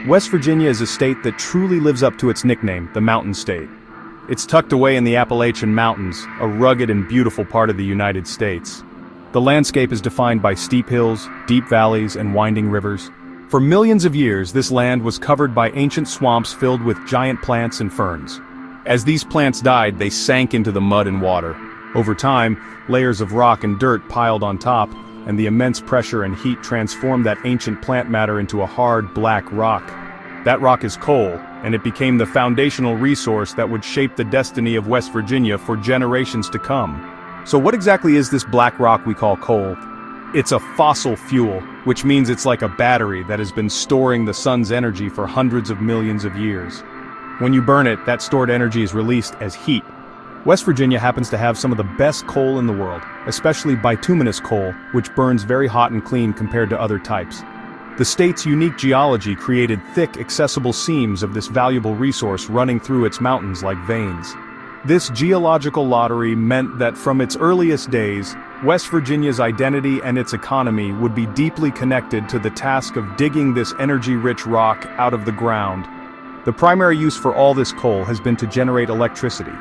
West Virginia is a state that truly lives up to its nickname, the Mountain State. It's tucked away in the Appalachian Mountains, a rugged and beautiful part of the United States. The landscape is defined by steep hills, deep valleys, and winding rivers. For millions of years, this land was covered by ancient swamps filled with giant plants and ferns. As these plants died, they sank into the mud and water. Over time, layers of rock and dirt piled on top, and the immense pressure and heat transformed that ancient plant matter into a hard, black rock. That rock is coal, and it became the foundational resource that would shape the destiny of West Virginia for generations to come. So what exactly is this black rock we call coal? It's a fossil fuel, which means it's like a battery that has been storing the sun's energy for hundreds of millions of years. When you burn it, that stored energy is released as heat. West Virginia happens to have some of the best coal in the world, especially bituminous coal, which burns very hot and clean compared to other types. The state's unique geology created thick, accessible seams of this valuable resource running through its mountains like veins. This geological lottery meant that from its earliest days, West Virginia's identity and its economy would be deeply connected to the task of digging this energy-rich rock out of the ground. The primary use for all this coal has been to generate electricity.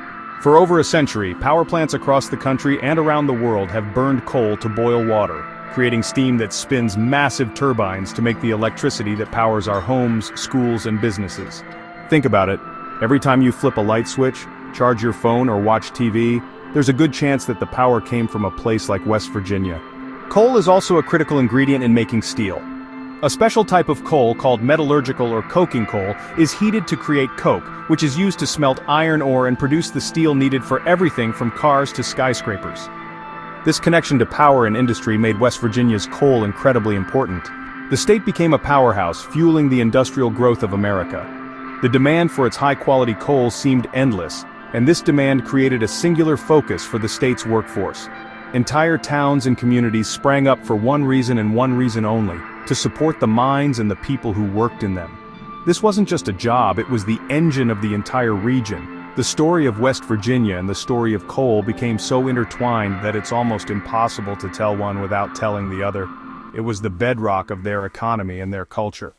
For over a century, power plants across the country and around the world have burned coal to boil water, creating steam that spins massive turbines to make the electricity that powers our homes, schools, and businesses. Think about it. Every time you flip a light switch, charge your phone, or watch TV, there's a good chance that the power came from a place like West Virginia. Coal is also a critical ingredient in making steel. A special type of coal called metallurgical or coking coal is heated to create coke, which is used to smelt iron ore and produce the steel needed for everything from cars to skyscrapers. This connection to power and industry made West Virginia's coal incredibly important. The state became a powerhouse, fueling the industrial growth of America. The demand for its high-quality coal seemed endless, and this demand created a singular focus for the state's workforce. Entire towns and communities sprang up for one reason and one reason only: to support the mines and the people who worked in them. This wasn't just a job, it was the engine of the entire region. The story of West Virginia and the story of coal became so intertwined that it's almost impossible to tell one without telling the other. It was the bedrock of their economy and their culture.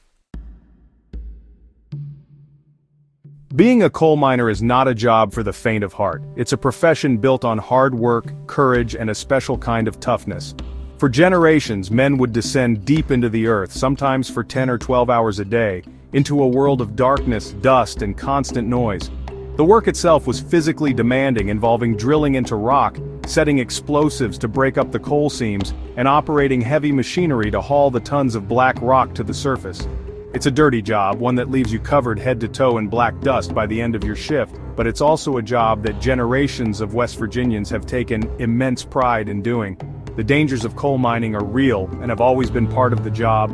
Being a coal miner is not a job for the faint of heart. It's a profession built on hard work, courage, and a special kind of toughness. For generations, men would descend deep into the earth, sometimes for 10 or 12 hours a day, into a world of darkness, dust, and constant noise. The work itself was physically demanding, involving drilling into rock, setting explosives to break up the coal seams, and operating heavy machinery to haul the tons of black rock to the surface. It's a dirty job, one that leaves you covered head to toe in black dust by the end of your shift, but it's also a job that generations of West Virginians have taken immense pride in doing. The dangers of coal mining are real and have always been part of the job.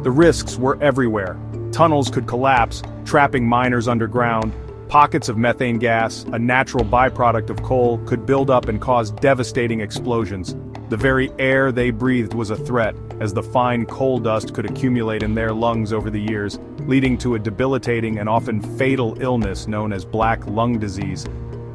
The risks were everywhere. Tunnels could collapse, trapping miners underground. Pockets of methane gas, a natural byproduct of coal, could build up and cause devastating explosions. The very air they breathed was a threat, as the fine coal dust could accumulate in their lungs over the years, leading to a debilitating and often fatal illness known as black lung disease.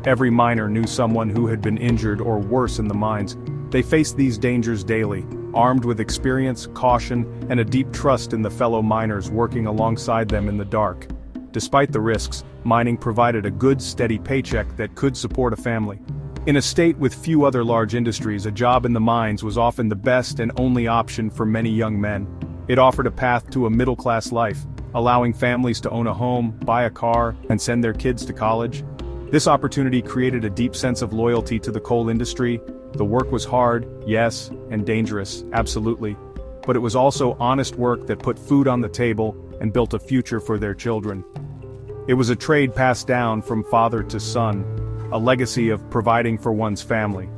Every miner knew someone who had been injured or worse in the mines. They faced these dangers daily, armed with experience, caution, and a deep trust in the fellow miners working alongside them in the dark. Despite the risks, mining provided a good, steady paycheck that could support a family. In a state with few other large industries, a job in the mines was often the best and only option for many young men. It offered a path to a middle-class life, allowing families to own a home, buy a car, and send their kids to college. This opportunity created a deep sense of loyalty to the coal industry. The work was hard, yes, and dangerous, absolutely. But it was also honest work that put food on the table and built a future for their children. It was a trade passed down from father to son, a legacy of providing for one's family.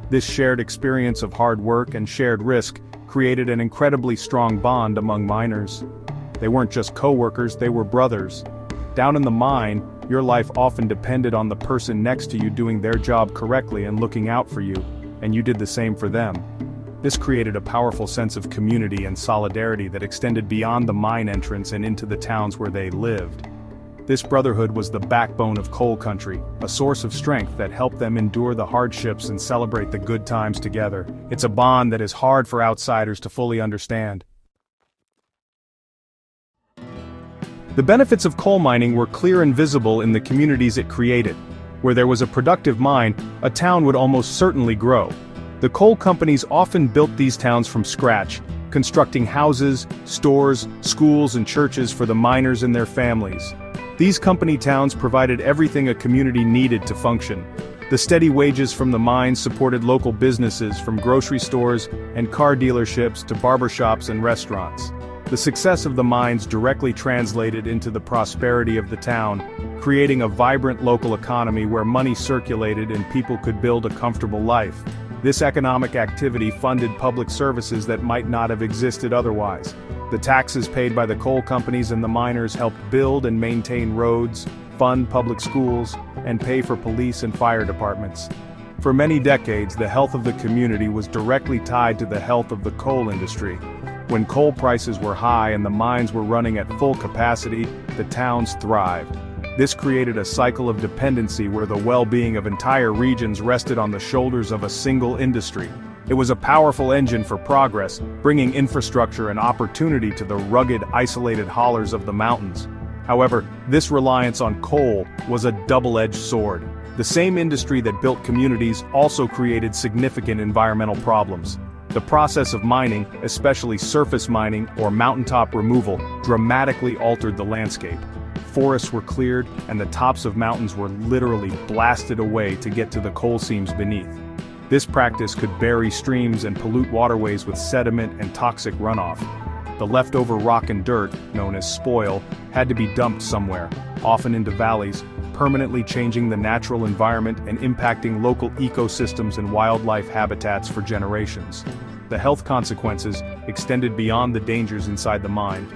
This shared experience of hard work and shared risk created an incredibly strong bond among miners. They weren't just co-workers, they were brothers. Down in the mine, your life often depended on the person next to you doing their job correctly and looking out for you, and you did the same for them. This created a powerful sense of community and solidarity that extended beyond the mine entrance and into the towns where they lived. This brotherhood was the backbone of coal country, a source of strength that helped them endure the hardships and celebrate the good times together. It's a bond that is hard for outsiders to fully understand. The benefits of coal mining were clear and visible in the communities it created. Where there was a productive mine, a town would almost certainly grow. The coal companies often built these towns from scratch, constructing houses, stores, schools and churches for the miners and their families. These company towns provided everything a community needed to function. The steady wages from the mines supported local businesses from grocery stores and car dealerships to barbershops and restaurants. The success of the mines directly translated into the prosperity of the town, creating a vibrant local economy where money circulated and people could build a comfortable life. This economic activity funded public services that might not have existed otherwise. The taxes paid by the coal companies and the miners helped build and maintain roads, fund public schools, and pay for police and fire departments. For many decades, the health of the community was directly tied to the health of the coal industry. When coal prices were high and the mines were running at full capacity, the towns thrived. This created a cycle of dependency where the well-being of entire regions rested on the shoulders of a single industry. It was a powerful engine for progress, bringing infrastructure and opportunity to the rugged, isolated hollers of the mountains. However, this reliance on coal was a double-edged sword. The same industry that built communities also created significant environmental problems. The process of mining, especially surface mining or mountaintop removal, dramatically altered the landscape. Forests were cleared, and the tops of mountains were literally blasted away to get to the coal seams beneath. This practice could bury streams and pollute waterways with sediment and toxic runoff. The leftover rock and dirt, known as spoil, had to be dumped somewhere, often into valleys, permanently changing the natural environment and impacting local ecosystems and wildlife habitats for generations. The health consequences extended beyond the dangers inside the mine.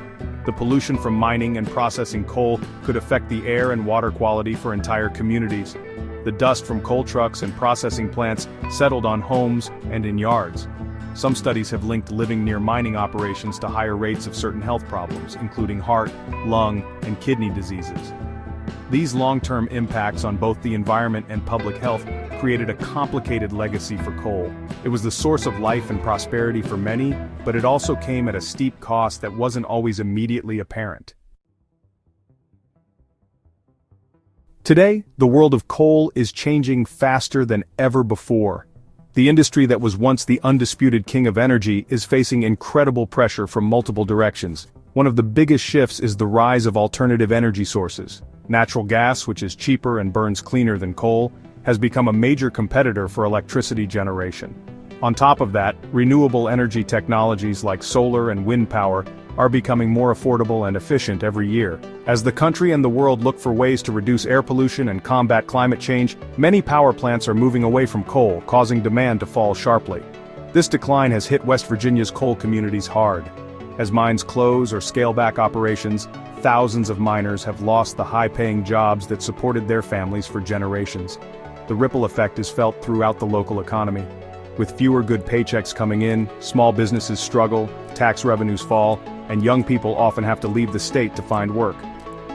The pollution from mining and processing coal could affect the air and water quality for entire communities. The dust from coal trucks and processing plants settled on homes and in yards. Some studies have linked living near mining operations to higher rates of certain health problems, including heart, lung, and kidney diseases. These long-term impacts on both the environment and public health created a complicated legacy for coal. It was the source of life and prosperity for many, but it also came at a steep cost that wasn't always immediately apparent. Today, the world of coal is changing faster than ever before. The industry that was once the undisputed king of energy is facing incredible pressure from multiple directions. One of the biggest shifts is the rise of alternative energy sources. Natural gas, which is cheaper and burns cleaner than coal, has become a major competitor for electricity generation. On top of that, renewable energy technologies like solar and wind power are becoming more affordable and efficient every year. As the country and the world look for ways to reduce air pollution and combat climate change, many power plants are moving away from coal, causing demand to fall sharply. This decline has hit West Virginia's coal communities hard. As mines close or scale back operations, thousands of miners have lost the high-paying jobs that supported their families for generations. The ripple effect is felt throughout the local economy. With fewer good paychecks coming in, small businesses struggle, tax revenues fall, and young people often have to leave the state to find work.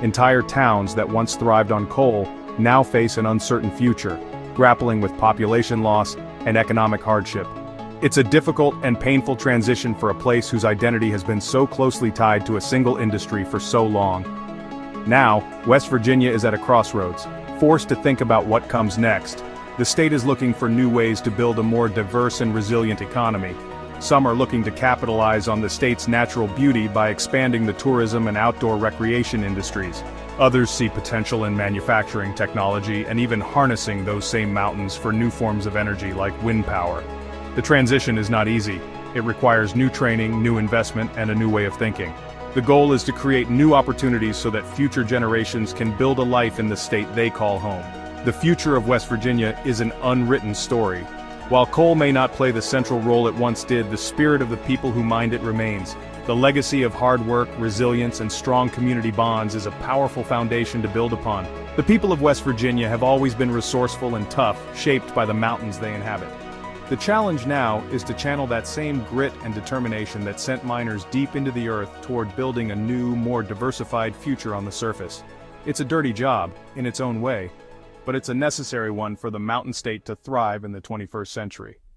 Entire towns that once thrived on coal now face an uncertain future, grappling with population loss and economic hardship. It's a difficult and painful transition for a place whose identity has been so closely tied to a single industry for so long. Now, West Virginia is at a crossroads, forced to think about what comes next. The state is looking for new ways to build a more diverse and resilient economy. Some are looking to capitalize on the state's natural beauty by expanding the tourism and outdoor recreation industries. Others see potential in manufacturing technology and even harnessing those same mountains for new forms of energy like wind power. The transition is not easy. It requires new training, new investment, and a new way of thinking. The goal is to create new opportunities so that future generations can build a life in the state they call home. The future of West Virginia is an unwritten story. While coal may not play the central role it once did, the spirit of the people who mined it remains. The legacy of hard work, resilience, and strong community bonds is a powerful foundation to build upon. The people of West Virginia have always been resourceful and tough, shaped by the mountains they inhabit. The challenge now is to channel that same grit and determination that sent miners deep into the earth toward building a new, more diversified future on the surface. It's a dirty job, in its own way, but it's a necessary one for the mountain state to thrive in the 21st century.